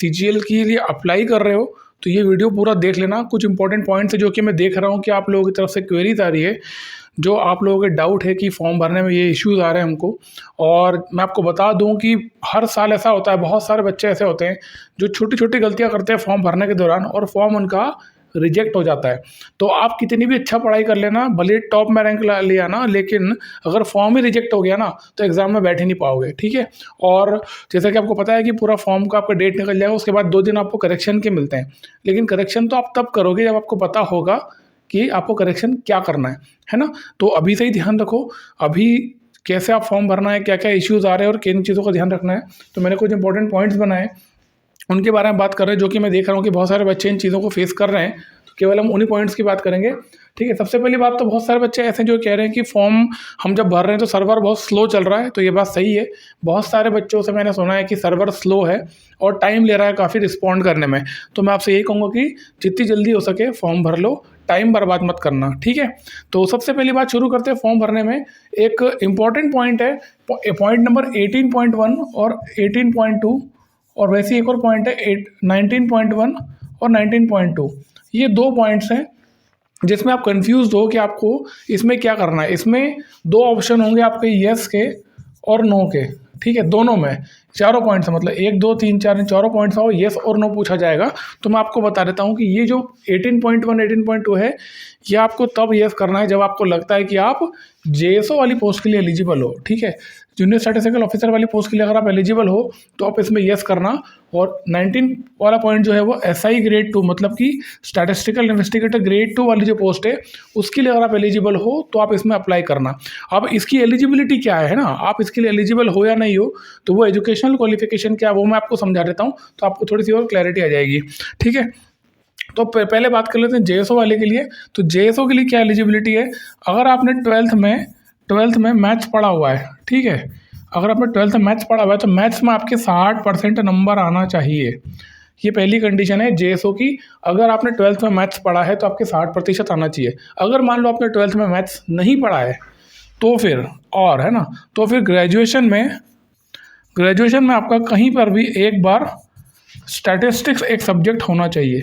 CGL के लिए apply कर रहे हो तो ये वीडियो पूरा देख लेना। कुछ इंपॉर्टेंट पॉइंट्स है जो कि मैं देख रहा हूँ कि आप लोगों की तरफ से क्वेरीज आ रही है, जो आप लोगों के डाउट है कि फॉर्म भरने में ये इश्यूज़ आ रहे हैं हमको। और मैं आपको बता दूं कि हर साल ऐसा होता है, बहुत सारे बच्चे ऐसे होते हैं जो छोटी छोटी गलतियां करते हैं फॉर्म भरने के दौरान और फॉर्म उनका रिजेक्ट हो जाता है। तो आप कितनी भी अच्छा पढ़ाई कर लेना, भले टॉप में रैंक ले आना, लेकिन अगर फॉर्म ही रिजेक्ट हो गया ना तो एग्ज़ाम में बैठ ही नहीं पाओगे, ठीक है। और जैसा कि आपको पता है कि पूरा फॉर्म का आपका डेट निकल जाएगा, उसके बाद 2 दिन आपको करेक्शन के मिलते हैं। लेकिन करेक्शन तो आप तब करोगे जब आपको पता होगा कि आपको करेक्शन क्या करना है ना। तो अभी से ही ध्यान रखो, अभी कैसे आप फॉर्म भरना है, क्या क्या इश्यूज़ आ रहे हैं और किन चीज़ों का ध्यान रखना है। तो मैंने कुछ इंपॉर्टेंट पॉइंट्स बनाए, उनके बारे में बात कर रहे हैं, जो कि मैं देख रहा हूँ कि बहुत सारे बच्चे इन चीज़ों को फेस कर रहे हैं। तो केवल हम उन्हीं पॉइंट्स की बात करेंगे, ठीक है। सबसे पहली बात, तो बहुत सारे बच्चे ऐसे हैं जो कह रहे हैं कि फॉर्म हम जब भर रहे हैं तो सर्वर बहुत स्लो चल रहा है। तो ये बात सही है, बहुत सारे बच्चों से मैंने सुना है कि सर्वर स्लो है और टाइम ले रहा है काफ़ी रिस्पॉन्ड करने में। तो मैं आपसे यही कहूँगा कि जितनी जल्दी हो सके फॉर्म भर लो, टाइम बर्बाद मत करना, ठीक है। तो सबसे पहली बात शुरू करते हैं फॉर्म भरने में। एक इम्पॉर्टेंट पॉइंट है, पॉइंट नंबर 18.1 और 18.2, और वैसे एक और पॉइंट है 19.1 और 19.2। ये 2 पॉइंट्स हैं जिसमें आप कंफ्यूज हो कि आपको इसमें क्या करना है। इसमें 2 ऑप्शन होंगे आपके, यस के और नो के, ठीक है। दोनों में चारों पॉइंट्स हैं, मतलब 1 2 3 4 इन चारों पॉइंट्स हो येस और नो पूछा जाएगा। तो मैं आपको बता देता हूँ कि ये जो 18.1 18.2 है, ये आपको तब येस करना है जब आपको लगता है कि आप जेएसओ वाली पोस्ट के लिए एलिजिबल हो, ठीक है। जूनियर स्टैटिस्टिकल ऑफिसर वाली पोस्ट के लिए अगर आप एलिजिबल हो तो आप इसमें येस करना। और 19 वाला पॉइंट जो है वो एसआई ग्रेड 2, मतलब कि स्टैटिस्टिकल इन्वेस्टिगेटर ग्रेड 2 वाली जो पोस्ट है उसके लिए अगर आप एलिजिबल हो तो आप इसमें अप्लाई करना। अब इसकी एलिजिबिलिटी क्या है ना, आप इसके लिए एलिजिबल हो या नहीं हो, तो वो एजुकेशनल क्वालिफिकेशन क्या है वो मैं आपको समझा देता हूँ, तो आपको थोड़ी सी और क्लैरिटी आ जाएगी, ठीक है। तो पहले बात कर लेते हैं जेएसओ वाले के लिए। तो जेएसओ के लिए क्या एलिजिबिलिटी है, अगर आपने ट्वेल्थ में मैथ्स पढ़ा हुआ है, ठीक है। अगर आपने 12th में मैथ्स पढ़ा हुआ है तो मैथ्स में आपके 60% नंबर आना चाहिए। ये पहली कंडीशन है जेएसओ की। अगर आपने 12th में मैथ्स पढ़ा है तो आपके 60% आना चाहिए। अगर मान लो आपने 12th में मैथ्स नहीं पढ़ा है तो फिर, और है ना, तो फिर ग्रेजुएशन में आपका कहीं पर भी एक बार स्टैटिस्टिक्स एक सब्जेक्ट होना चाहिए,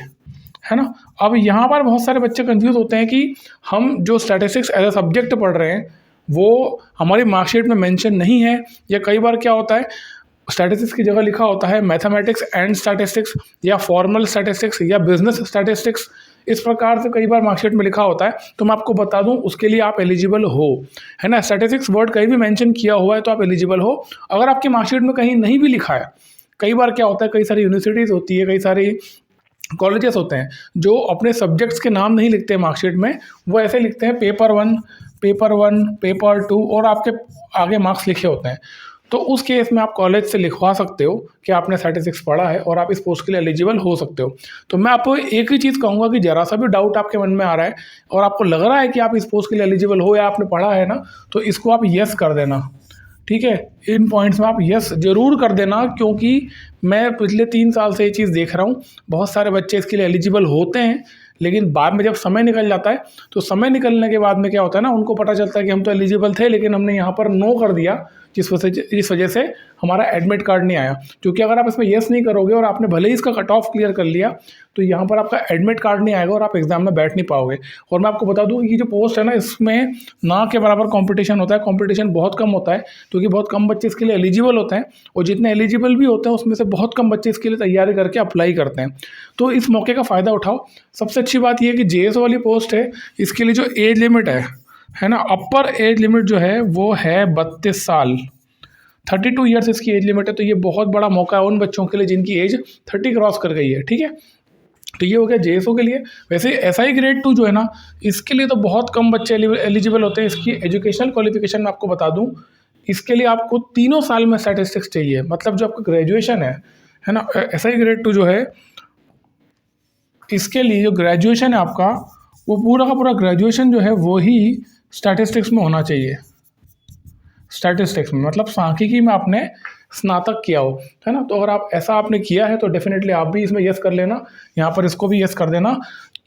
है ना। अब यहाँ पर बहुत सारे बच्चे कंफ्यूज होते हैं कि हम जो स्टैटिस्टिक्स एज अ सब्जेक्ट पढ़ रहे हैं वो हमारी मार्कशीट में मेंशन नहीं है, या कई बार क्या होता है स्टैटिस्टिक्स की जगह लिखा होता है मैथमेटिक्स एंड स्टैटिस्टिक्स, या फॉर्मल स्टैटिस्टिक्स, या बिजनेस स्टैटिस्टिक्स, इस प्रकार से कई बार मार्कशीट में लिखा होता है। तो मैं आपको बता दूं उसके लिए आप एलिजिबल हो, है ना। स्टैटिस्टिक्स वर्ड कहीं भी मेंशन किया हुआ है तो आप एलिजिबल हो। अगर आपकी मार्कशीट में कहीं नहीं भी लिखा है, कई बार क्या होता है, कई सारी यूनिवर्सिटीज़ होती है, कई सारी कॉलेजेस होते हैं जो अपने सब्जेक्ट्स के नाम नहीं लिखते मार्कशीट में, वो ऐसे लिखते हैं पेपर 1, पेपर 2 और आपके आगे मार्क्स लिखे होते हैं। तो उस केस में आप कॉलेज से लिखवा सकते हो कि आपने स्टैटिस्टिक्स पढ़ा है और आप इस पोस्ट के लिए एलिजिबल हो सकते हो। तो मैं आपको एक ही चीज़ कहूँगा कि जरा सा भी डाउट आपके मन में आ रहा है और आपको लग रहा है कि आप इस पोस्ट के लिए एलिजिबल हो या आपने पढ़ा है ना, तो इसको आप येस कर देना, ठीक है। इन पॉइंट्स में आप यस जरूर कर देना, क्योंकि मैं पिछले 3 साल से ये चीज़ देख रहा हूँ। बहुत सारे बच्चे इसके लिए एलिजिबल होते हैं, लेकिन बाद में जब समय निकल जाता है तो समय निकलने के बाद में क्या होता है ना, उनको पता चलता है कि हम तो एलिजिबल थे लेकिन हमने यहाँ पर नो कर दिया, जिस वजह से हमारा एडमिट कार्ड नहीं आया। क्योंकि अगर आप इसमें येस नहीं करोगे और आपने भले ही इसका कट ऑफ क्लियर कर लिया तो यहाँ पर आपका एडमिट कार्ड नहीं आएगा और आप एग्जाम में बैठ नहीं पाओगे। और मैं आपको बता दूँ कि जो पोस्ट है ना, इसमें ना के बराबर कंपटीशन होता है, कंपटीशन बहुत कम होता है, क्योंकि बहुत कम बच्चे इसके लिए एलिजिबल होते हैं और जितने एलिजिबल भी होते हैं उसमें से बहुत कम बच्चे इसके लिए तैयारी करके अप्लाई करते हैं। तो इस मौके का फ़ायदा उठाओ। सबसे अच्छी बात यह है कि जेएसओ वाली पोस्ट है, इसके लिए जो एज लिमिट है ना, अपर एज लिमिट जो है वो है 32 साल, 32 ईयर्स इसकी एज लिमिट है। तो ये बहुत बड़ा मौका है उन बच्चों के लिए जिनकी एज 30 क्रॉस कर गई है, ठीक है। तो ये हो गया जेएसओ के लिए। वैसे एसआई ग्रेड 2 जो है ना, इसके लिए तो बहुत कम बच्चे एलिजिबल होते हैं। इसकी एजुकेशनल क्वालिफिकेशन मैं आपको बता दूं, इसके लिए आपको 3 साल में स्टैटिस्टिक्स चाहिए, मतलब जो आपका ग्रेजुएशन है ना। एसआई ग्रेड 2 जो है, इसके लिए जो ग्रेजुएशन है आपका, वो पूरा का पूरा ग्रेजुएशन जो है वो ही स्टैटिस्टिक्स में होना चाहिए। स्टैटिस्टिक्स में मतलब सांख्यिकी में आपने स्नातक किया हो, है ना। तो अगर आप ऐसा आपने किया है तो डेफिनेटली आप भी इसमें यस कर लेना, यहाँ पर इसको भी यस कर देना,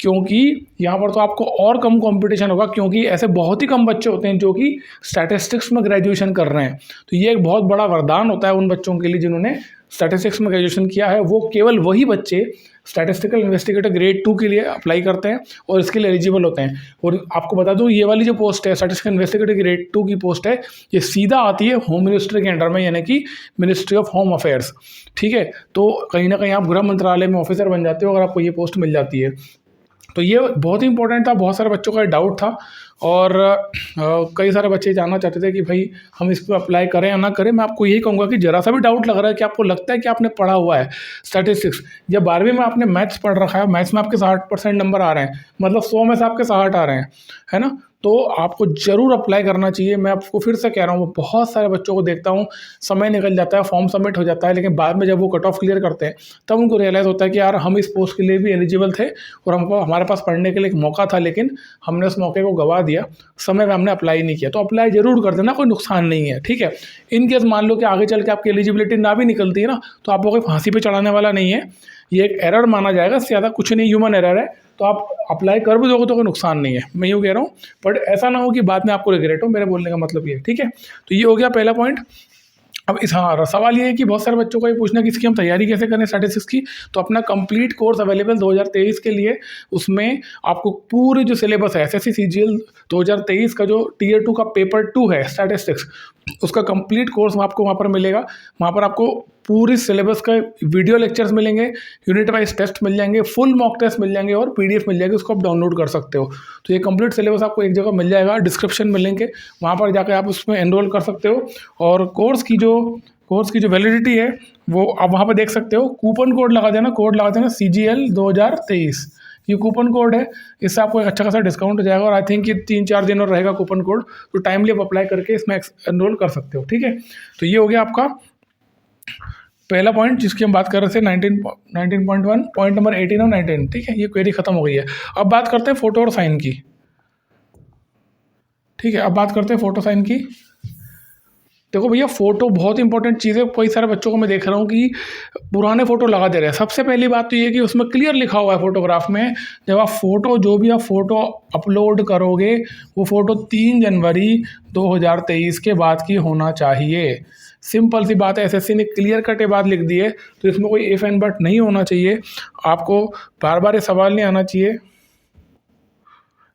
क्योंकि यहाँ पर तो आपको और कम कंपटीशन होगा, क्योंकि ऐसे बहुत ही कम बच्चे होते हैं जो कि स्टैटिस्टिक्स में ग्रेजुएशन कर रहे हैं। तो ये एक बहुत बड़ा वरदान होता है उन बच्चों के लिए जिन्होंने स्टैटिस्टिक्स में ग्रेजुएशन किया है वो केवल वही बच्चे स्टैटिस्टिकल इन्वेस्टिगेटर ग्रेड 2 के लिए अप्लाई करते हैं और इसके लिए एलिजिबल होते हैं। और आपको बता दूं ये वाली जो पोस्ट है स्टैटिस्टिकल इन्वेस्टिगेटर ग्रेड 2 की पोस्ट है, ये सीधा आती है होम मिनिस्ट्री के अंडर में, यानी कि मिनिस्ट्री ऑफ होम अफेयर्स। ठीक है, तो कहीं ना कहीं आप गृह मंत्रालय में ऑफिसर बन जाते हो अगर आपको ये पोस्ट मिल जाती है। तो ये बहुत ही इंपॉर्टेंट था, बहुत सारे बच्चों का डाउट था और कई सारे बच्चे जानना चाहते थे कि भाई हम इस पर अप्लाई करें या ना करें। मैं आपको यही कहूँगा कि जरा सा भी डाउट लग रहा है कि आपको लगता है कि आपने पढ़ा हुआ है स्टैटिस्टिक्स, या 12वीं में आपने मैथ्स पढ़ रखा है, मैथ्स में आपके 60% नंबर आ रहे हैं, मतलब 100 में से आपके 60 आ रहे हैं, है ना, तो आपको ज़रूर अप्लाई करना चाहिए। मैं आपको फिर से कह रहा हूँ, बहुत सारे बच्चों को देखता हूँ समय निकल जाता है, फॉर्म सबमिट हो जाता है, लेकिन बाद में जब वो कट ऑफ क्लियर करते हैं तब उनको रियलाइज़ होता है कि यार हम इस पोस्ट के लिए भी एलिजिबल थे और हमको हमारे पास पढ़ने के लिए एक मौका था, लेकिन हमने उस मौके को गवा दिया, समय में हमने अप्लाई नहीं किया। तो अप्लाई ज़रूर कर देना, कोई नुकसान नहीं है। ठीक है, इन केस मान लो कि आगे चल के आपकी एलिजिबिलिटी ना भी निकलती है ना, तो आपको कोई फांसी पे चढ़ाने वाला नहीं है, ये एक एरर माना जाएगा, इससे ज़्यादा कुछ नहीं, ह्यूमन एरर है। तो आप अप्लाई कर भी दोगे तो कोई नुकसान नहीं है, मैं यूँ कह रहा हूँ। बट ऐसा ना हो कि बाद में आपको रिग्रेट हो, मेरे बोलने का मतलब ये है। ठीक है, तो ये हो गया पहला पॉइंट। अब इस हाँ सवाल ये है कि बहुत सारे बच्चों को ये पूछना कि इसकी हम तैयारी कैसे करें स्टैटिस्टिक्स की। तो अपना कंप्लीट कोर्स अवेलेबल 2023 के लिए, उसमें आपको पूरे जो सिलेबस है एसएससी सीजीएल 2023 का जो टीयर 2 का पेपर 2 है स्टैटिस्टिक्स, उसका कंप्लीट कोर्स आपको वहाँ पर मिलेगा। वहाँ पर आपको पूरी सिलेबस का वीडियो लेक्चर्स मिलेंगे, यूनिट वाइज टेस्ट मिल जाएंगे, फुल मॉक टेस्ट मिल जाएंगे और पीडीएफ मिल जाएगी, उसको आप डाउनलोड कर सकते हो। तो ये कंप्लीट सिलेबस आपको एक जगह मिल जाएगा, डिस्क्रिप्शन में लिंक है, वहाँ पर जाकर आप उसमें एनरोल कर सकते हो। और कोर्स की जो वैलिडिटी है वो आप वहाँ पर देख सकते हो। कूपन कोड लगा देना, CGL 2023, ये कूपन कोड है, इससे आपको एक अच्छा खासा डिस्काउंट हो जाएगा। और आई थिंक ये 3-4 दिन और रहेगा कूपन कोड, तो टाइमली आप अप्लाई करके इसमें एनरोल कर सकते हो। ठीक है, तो ये हो गया आपका पहला पॉइंट जिसकी हम बात कर रहे थे 19.1, पॉइंट नंबर 18 और 19। ठीक है, ये क्वेरी खत्म हो गई है। अब बात करते हैं फोटो और साइन की। ठीक है, अब बात करते हैं फोटो साइन की। देखो भैया, फ़ोटो बहुत इंपॉर्टेंट चीज़ है। कई सारे बच्चों को मैं देख रहा हूँ कि पुराने फ़ोटो लगा दे रहे हैं। सबसे पहली बात तो ये है कि उसमें क्लियर लिखा हुआ है फोटोग्राफ में, जब आप जो भी आप फ़ोटो अपलोड करोगे वो फ़ोटो 3 जनवरी 2023 के बाद की होना चाहिए। सिंपल सी बात है, एसएससी ने क्लियर कट ये बात लिख दी है, तो इसमें कोई इफ एंड बट नहीं होना चाहिए। आपको बार बार ये सवाल नहीं आना चाहिए।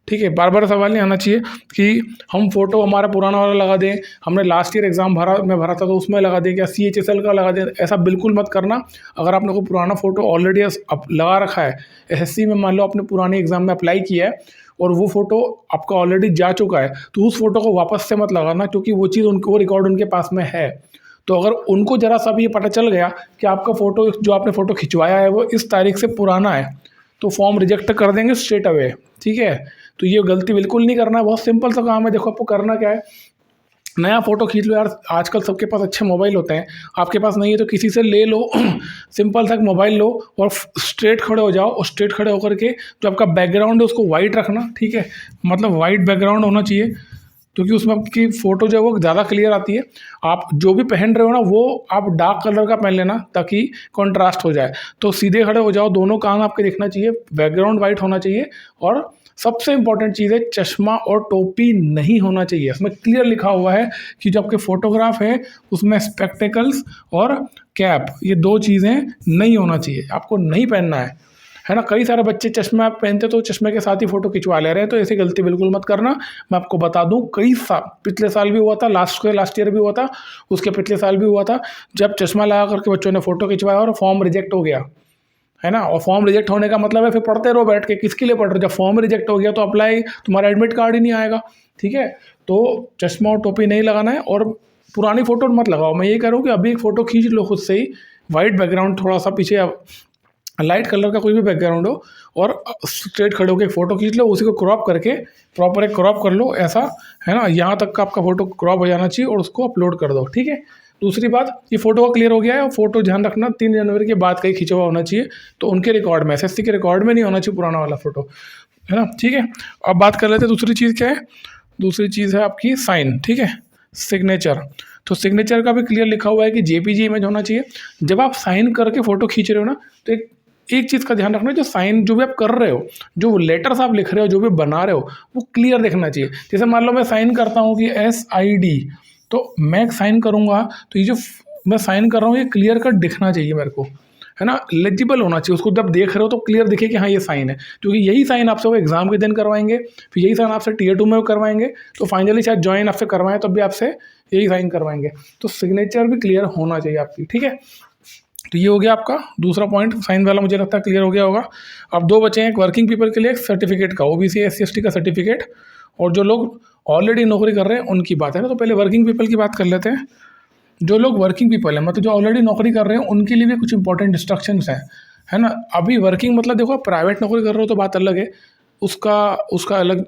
ठीक है, बार बार सवाल नहीं आना चाहिए कि हम फोटो हमारा पुराना वाला लगा दें, हमने लास्ट ईयर एग्ज़ाम भरा था तो उसमें लगा दें, क्या CHSL का लगा दें। ऐसा बिल्कुल मत करना। अगर आपने कोई पुराना फ़ोटो ऑलरेडी लगा रखा है एसएससी में, मान लो आपने पुराने एग्ज़ाम में अप्लाई किया है और वो फ़ोटो आपका ऑलरेडी जा चुका है, तो उस फ़ोटो को वापस से मत लगाना, क्योंकि वो चीज़ वो रिकॉर्ड उनके पास में है। तो अगर उनको ज़रा सा भी ये पता चल गया कि आपका फ़ोटो जो आपने फ़ोटो खिंचवाया है वो इस तारीख से पुराना है, तो फॉर्म रिजेक्ट कर देंगे स्ट्रेट अवे। ठीक है, तो ये गलती बिल्कुल नहीं करना है। बहुत सिंपल सा काम है। देखो, आपको करना क्या है, नया फ़ोटो खींच लो यार। आजकल सबके पास अच्छे मोबाइल होते हैं, आपके पास नहीं है तो किसी से ले लो सिंपल सा एक मोबाइल लो और स्ट्रेट खड़े हो जाओ, और स्ट्रेट खड़े होकर के जो आपका बैकग्राउंड है उसको वाइट रखना। ठीक है, मतलब वाइट बैकग्राउंड होना चाहिए, क्योंकि उसमें आपकी फ़ोटो जो है वो ज़्यादा क्लियर आती है। आप जो भी पहन रहे हो ना वो आप डार्क कलर का पहन लेना ताकि कंट्रास्ट हो जाए। तो सीधे खड़े हो जाओ, दोनों कान आपके दिखना चाहिए, बैकग्राउंड वाइट होना चाहिए, और सबसे इंपॉर्टेंट चीज़ है चश्मा और टोपी नहीं होना चाहिए। इसमें क्लियर लिखा हुआ है कि जो आपके फ़ोटोग्राफ है उसमें स्पेक्टेकल्स और कैप, ये 2 चीज़ें नहीं होना चाहिए, आपको नहीं पहनना है ना। कई सारे बच्चे चश्मा पहनते तो चश्मे के साथ ही फ़ोटो खिंचवा ले रहे हैं, तो ऐसी गलती बिल्कुल मत करना। मैं आपको बता दूं, पिछले साल भी हुआ था, लास्ट ईयर भी हुआ था, उसके पिछले साल भी हुआ था, जब चश्मा लगा करके बच्चों ने फ़ोटो खिंचवाया और फॉर्म रिजेक्ट हो गया, है ना। और फॉर्म रिजेक्ट होने का मतलब है फिर पढ़ते रहो बैठ के, किसके लिए पढ़ रहे हो। जब फॉर्म रिजेक्ट हो गया तो अप्लाई, तुम्हारा एडमिट कार्ड ही नहीं आएगा। ठीक है, तो चश्मा और टोपी नहीं लगाना है, और पुरानी फ़ोटो मत लगाओ। मैं ये कह रहा हूँ कि अभी एक फ़ोटो खींच लो खुद से ही, वाइट बैकग्राउंड, थोड़ा सा पीछे लाइट कलर का कोई भी बैकग्राउंड हो, और स्ट्रेट खड़े होकर फ़ोटो खींच लो, उसी को क्रॉप करके प्रॉपर एक क्रॉप कर लो, ऐसा, है ना, यहाँ तक का आपका फ़ोटो क्रॉप हो जाना चाहिए, और उसको अपलोड कर दो। ठीक है, दूसरी बात, ये फ़ोटो का क्लियर हो गया है। फ़ोटो ध्यान रखना 3 जनवरी के बाद का ही खींचा हुआ होना चाहिए, तो उनके रिकॉर्ड में, एसएससी के रिकॉर्ड में नहीं होना चाहिए पुराना वाला फ़ोटो, है ना। ठीक है, अब बात कर लेते हैं दूसरी चीज़ क्या है। दूसरी चीज़ है आपकी साइन। ठीक है, सिग्नेचर। तो सिग्नेचर का भी क्लियर लिखा हुआ है कि JPG इमेज होना चाहिए। जब आप साइन करके फ़ोटो खींच रहे हो ना, तो एक चीज़ का ध्यान रखना, जो साइन जो भी आप कर रहे हो, जो लेटर्स आप लिख रहे हो, जो भी बना रहे हो, वो क्लियर दिखना चाहिए। जैसे मान लो मैं साइन करता हूँ कि SID, तो मैं साइन करूँगा तो ये जो मैं साइन कर रहा हूँ ये क्लियर कट दिखना चाहिए मेरे को, है ना, लेजिबल होना चाहिए, उसको जब देख रहे हो तो क्लियर दिखे कि हाँ ये साइन है, क्योंकि यही साइन आपसे वो एग्जाम के दिन करवाएंगे, फिर यही साइन आपसे Tier 2 में करवाएंगे, तो फाइनली शायद ज्वाइन आपसे करवाएं तब भी आपसे यही साइन करवाएंगे। तो सिग्नेचर भी क्लियर होना चाहिए आपकी, ठीक है। तो ये हो गया आपका दूसरा पॉइंट, साइन वाला मुझे लगता है क्लियर हो गया होगा। अब दो बचे हैं, एक वर्किंग पीपल के लिए एक सर्टिफिकेट का, OBC SC ST का सर्टिफिकेट, और जो लोग ऑलरेडी नौकरी कर रहे हैं उनकी बात है ना। तो पहले वर्किंग पीपल की बात कर लेते हैं। जो लोग वर्किंग पीपल हैं, मतलब जो ऑलरेडी नौकरी कर रहे हैं, उनके लिए भी कुछ इंपॉर्टेंट इंस्ट्रक्शंस हैं, है ना। अभी वर्किंग मतलब देखो, प्राइवेट नौकरी कर रहे हो तो बात अलग है, उसका उसका अलग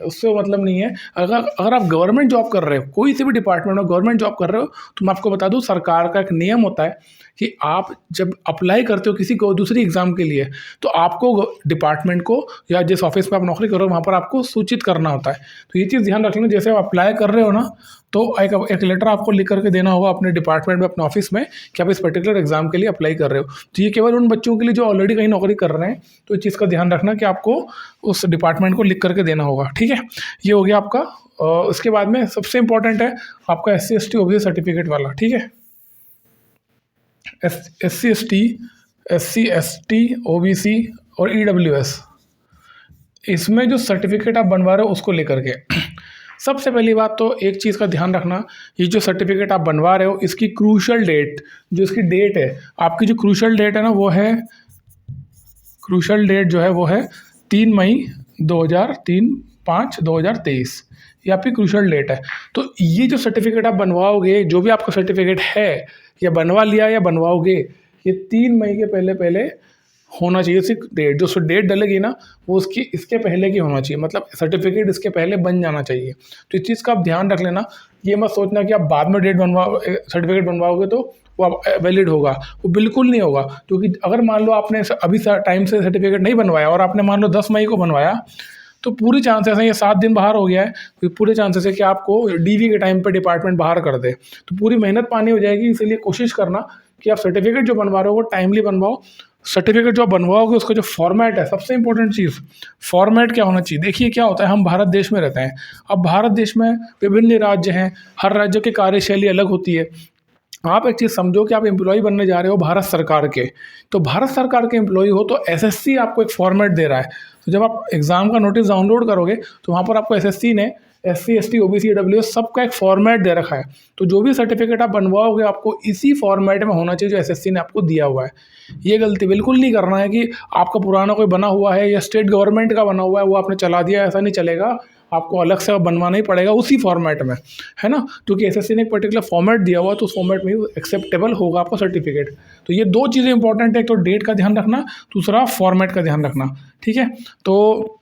उससे मतलब नहीं है। अगर आप गवर्नमेंट जॉब कर रहे हो, कोई से भी डिपार्टमेंट में गवर्नमेंट जॉब कर रहे हो, तो मैं आपको बता दूं, सरकार का एक नियम होता है कि आप जब अप्लाई करते हो किसी को दूसरी एग्ज़ाम के लिए, तो आपको डिपार्टमेंट को या जिस ऑफिस में आप नौकरी कर रहे हो वहाँ पर आपको सूचित करना होता है। तो ये चीज़ ध्यान रख लेना, जैसे आप अप्लाई कर रहे हो ना, तो एक लेटर आपको लिख करके देना होगा अपने डिपार्टमेंट में, अपने ऑफिस में, कि आप इस पर्टिकुलर एग्जाम के लिए अप्लाई कर रहे हो। तो ये केवल उन बच्चों के लिए जो ऑलरेडी कहीं नौकरी कर रहे हैं, तो इस चीज़ का ध्यान रखना कि आपको उस डिपार्टमेंट को लिख करके देना होगा, ठीक है। ये हो गया आपका। उसके बाद में सबसे इंपॉर्टेंट है आपका SC ST OBC सर्टिफिकेट वाला, ठीक है। SC SC ST OBC और EWS, इसमें जो सर्टिफिकेट आप बनवा रहे हो उसको लेकर के सबसे पहली बात तो एक चीज़ का ध्यान रखना, ये जो सर्टिफिकेट आप बनवा रहे हो इसकी क्रूशल डेट, जो इसकी डेट है, आपकी जो क्रूशल डेट है ना, वो है, क्रूशल डेट जो है वो है 3 मई 2023, ये आपकी क्रूशल डेट है। तो ये जो सर्टिफिकेट आप बनवाओगे, जो भी आपका सर्टिफिकेट है या बनवा लिया या बनवाओगे, ये 3 मई के पहले पहले होना चाहिए। उसकी डेट, जो डेट डलेगी ना, वो उसकी इसके पहले की होना चाहिए, मतलब सर्टिफिकेट इसके पहले बन जाना चाहिए। तो इस चीज़ का आप ध्यान रख लेना, ये मत सोचना कि आप बाद में डेट सर्टिफिकेट बनवाओगे तो वो वैलिड होगा, वो बिल्कुल नहीं होगा। क्योंकि अगर मान लो आपने अभी टाइम से सर्टिफिकेट नहीं बनवाया और आपने मान लो 10 मई को बनवाया, तो पूरी चांसेस हैं, ये 7 दिन बाहर हो गया है, तो पूरे चांसेस है कि आपको DV के टाइम पे डिपार्टमेंट बाहर कर दे, तो पूरी मेहनत पानी हो जाएगी। इसीलिए कोशिश करना कि आप सर्टिफिकेट जो बनवा रहे हो वो टाइमली बनवाओ। सर्टिफिकेट जो आप बनवाओगे उसका जो फॉर्मेट है, सबसे इंपॉर्टेंट चीज़ फॉर्मेट क्या होना चाहिए। देखिए क्या होता है, हम भारत देश में रहते हैं, अब भारत देश में विभिन्न राज्य हैं, हर राज्य की कार्यशैली अलग होती है। आप एक चीज़ समझो कि आप एम्प्लॉय बनने जा रहे हो भारत सरकार के, तो भारत सरकार के एम्प्लॉय हो तो SSC आपको एक फॉर्मेट दे रहा है। तो जब आप एग्ज़ाम का नोटिस डाउनलोड करोगे तो वहाँ पर आपको SSC ने SC ST OBC EWS सबका एक फॉर्मेट दे रखा है। तो जो भी सर्टिफिकेट आप बनवाओगे आपको इसी फॉर्मेट में होना चाहिए जो SSC ने आपको दिया हुआ है। ये गलती बिल्कुल नहीं करना है कि आपका पुराना कोई बना हुआ है या स्टेट गवर्नमेंट का बना हुआ है वो आपने चला दिया, ऐसा नहीं चलेगा। आपको अलग से बनवाना ही पड़ेगा उसी फॉर्मेट में, है ना, क्योंकि SSC ने एक पर्टिकुलर फॉर्मेट दिया हुआ है, तो उस फॉर्मेट में एक्सेप्टेबल होगा आपका सर्टिफिकेट। तो ये दो चीज़ें इंपॉर्टेंट है, एक तो डेट का ध्यान रखना, दूसरा फॉर्मेट का ध्यान रखना, ठीक है। तो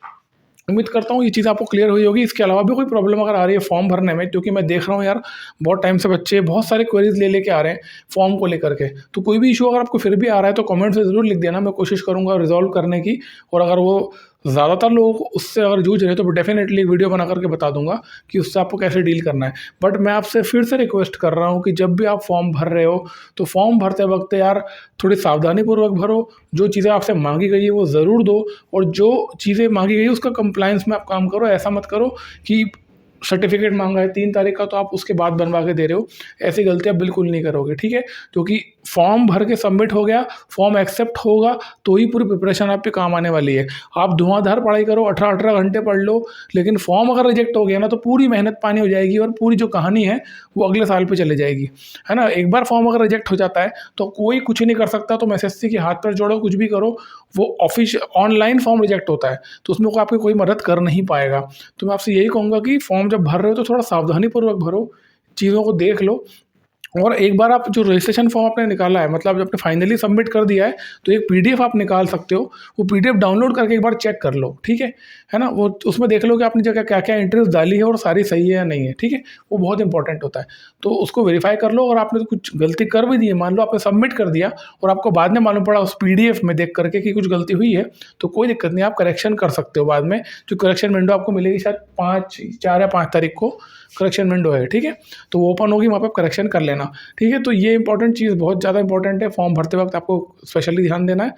उम्मीद करता हूँ ये चीज़ आपको क्लियर हुई होगी। इसके अलावा भी कोई प्रॉब्लम अगर आ रही है फॉर्म भरने में, क्योंकि मैं देख रहा हूँ यार बहुत टाइम से बच्चे बहुत सारे क्वेरीज लेके आ रहे हैं फॉर्म को लेकर के, तो कोई भी इशू अगर आपको फिर भी आ रहा है तो कमेंट से ज़रूर लिख देना, मैं कोशिश करूँगा रिजॉल्व करने की। और अगर वो ज़्यादातर लोग उससे अगर जूझ रहे हैं तो डेफिनेटली एक वीडियो बना करके बता दूंगा कि उससे आपको कैसे डील करना है। बट मैं आपसे फिर से रिक्वेस्ट कर रहा हूँ कि जब भी आप फॉर्म भर रहे हो तो फॉर्म भरते वक्त यार थोड़ी सावधानीपूर्वक भरो, जो चीज़ें आपसे मांगी गई है वो ज़रूर दो, और जो चीज़ें मांगी गई है उसका कंप्लायंस में आप काम करो। ऐसा मत करो कि सर्टिफिकेट मांगा है 3 तारीख का तो आप उसके बाद बनवा के दे रहे हो, ऐसी गलतियाँ बिल्कुल नहीं करोगे, ठीक है। क्योंकि फॉर्म भर के सबमिट हो गया, फॉर्म एक्सेप्ट होगा तो ही पूरी प्रिपरेशन आप पे काम आने वाली है। आप धुआंधार पढ़ाई करो, 18-18 घंटे पढ़ लो, लेकिन फॉर्म अगर रिजेक्ट हो गया ना तो पूरी मेहनत पानी हो जाएगी और पूरी जो कहानी है वो अगले साल पे चले जाएगी, है ना। एक बार फॉर्म अगर रिजेक्ट हो जाता है तो कोई कुछ नहीं कर सकता, तो SSC के हाथ पर जोड़ो, कुछ भी करो, वो ऑनलाइन फॉर्म रिजेक्ट होता है तो उसमें आपकी कोई मदद कर नहीं पाएगा। तो मैं आपसे यही कहूँगा कि फॉर्म जब भर रहे हो तो थोड़ा सावधानीपूर्वक भरो, चीज़ों को देख लो। और एक बार आप जो रजिस्ट्रेशन फॉर्म आपने निकाला है, मतलब जब आपने फाइनली सबमिट कर दिया है, तो एक PDF आप निकाल सकते हो, वो PDF डाउनलोड करके एक बार चेक कर लो, ठीक है ना। वो उसमें देख लो कि आपने जगह क्या क्या एंट्रीज डाली है और सारी सही है या नहीं है, ठीक है, वो बहुत इंपॉर्टेंट होता है। तो उसको वेरीफाई कर लो, और आपने तो कुछ गलती कर भी दी है, मान लो आपने सबमिट कर दिया और आपको बाद में मालूम पड़ा उस PDF में देख करके कि कुछ गलती हुई है, तो कोई दिक्कत नहीं, आप करेक्शन कर सकते हो बाद में। जो करेक्शन विंडो आपको मिलेगी शायद 4 या 5 तारीख को करेक्शन विंडो है, ठीक है, तो वो ओपन होगी, वहाँ पर करेक्शन कर लेना। लेना, ठीक है। तो ये इंपॉर्टेंट चीज़ बहुत ज़्यादा इंपॉर्टेंट है, फॉर्म भरते वक्त आपको स्पेशली ध्यान देना है।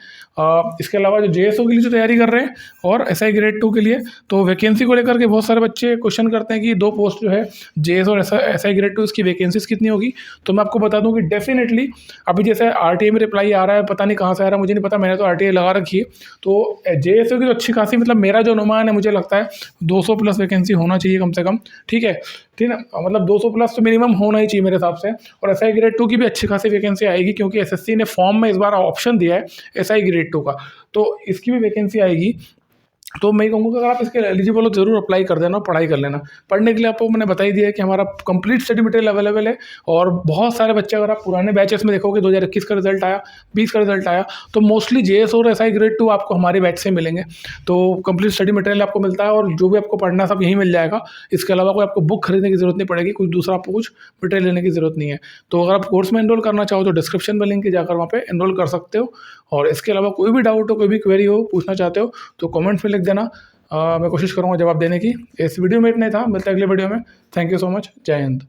इसके अलावा जो JSO के लिए जो तैयारी कर रहे हैं और SI ग्रेड 2 के लिए, तो वैकेंसी को लेकर के बहुत सारे बच्चे क्वेश्चन करते हैं कि 2 पोस्ट जो है JS और SI ग्रेड 2 इसकी वैकेंसीज कितनी होगी। तो मैं आपको बता दूं कि डेफिनेटली अभी जैसे RTA में रिप्लाई आ रहा है, पता नहीं कहाँ से आ रहा है, मुझे नहीं पता, मैंने तो RTA लगा रखी है। तो JSO की तो अच्छी खासी, मतलब मेरा जो अनुमान है, मुझे लगता है 200 प्लस वैकेंसी होना चाहिए कम से कम, ठीक है, ठीक है, मतलब 200 प्लस तो मिनिमम होना ही चाहिए मेरे हिसाब से। और SI ग्रेड 2 की भी अच्छी खासी वैकेंसी आएगी, क्योंकि SSC ने फॉर्म में इस बार ऑप्शन दिया है SI ग्रेड 2 का, तो इसकी भी वैकेंसी आएगी। तो मैं कहूँगा कि अगर आप इसके एलिजिबल हो ज़रूर अप्लाई कर देना, पढ़ाई कर लेना। पढ़ने के लिए आपको मैंने बता ही दिया है कि हमारा कंप्लीट स्टडी मटेरियल अवेलेबल है, और बहुत सारे बच्चे, अगर आप पुराने बैचेस में देखोगे 2021 का रिजल्ट आया, 20 का रिजल्ट आया, तो मोस्टली JS और SI ग्रेड 2 आपको हमारे बैच से मिलेंगे। तो कंप्लीट स्टडी मटेरियल आपको मिलता है, और जो भी आपको पढ़ना है सब यहीं मिल जाएगा। इसके अलावा कोई आपको बुक खरीदने की जरूरत नहीं पड़ेगी, कुछ दूसरा आपको कुछ मटेरियल लेने की जरूरत नहीं है। तो अगर आप कोर्स में एनरोल करना चाहो तो डिस्क्रिप्शन में लिंक है, जाकर वहाँ पे एनरोल कर सकते हो। और इसके अलावा कोई भी डाउट हो, कोई भी क्वेरी हो, पूछना चाहते हो तो कमेंट्स में लिख देना। मैं कोशिश करूँगा जवाब देने की। इस वीडियो में इतना ही था, मिलते हैं अगले वीडियो में। थैंक यू सो मच, जय हिंद।